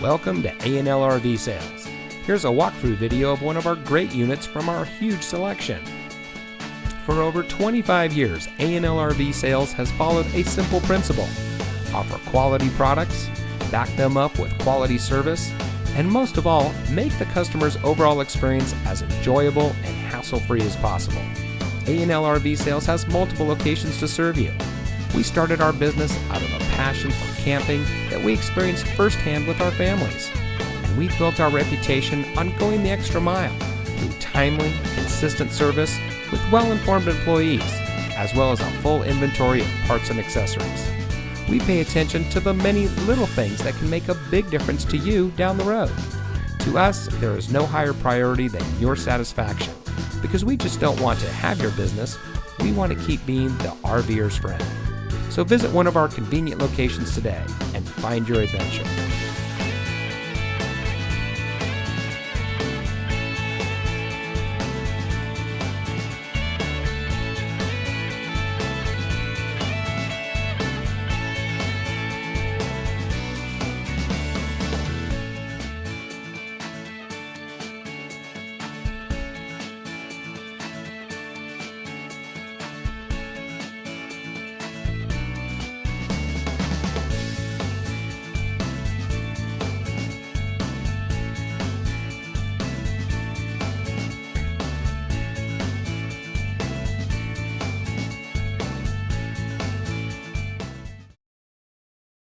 Welcome to A&L RV Sales. Here's a walkthrough video of one of our great units from our huge selection. For over 25 years, A&L RV Sales has followed a simple principle: offer quality products, back them up with quality service, and most of all, make the customer's overall experience as enjoyable and hassle-free as possible. A&L RV Sales has multiple locations to serve you. We started our business out of a passion for camping that we experienced firsthand with our families. And we've built our reputation on going the extra mile through timely, consistent service with well-informed employees, as well as a full inventory of parts and accessories. We pay attention to the many little things that can make a big difference to you down the road. To us, there is no higher priority than your satisfaction, because we just don't want to have your business. We want to keep being the RVer's friend. So visit one of our convenient locations today and find your adventure.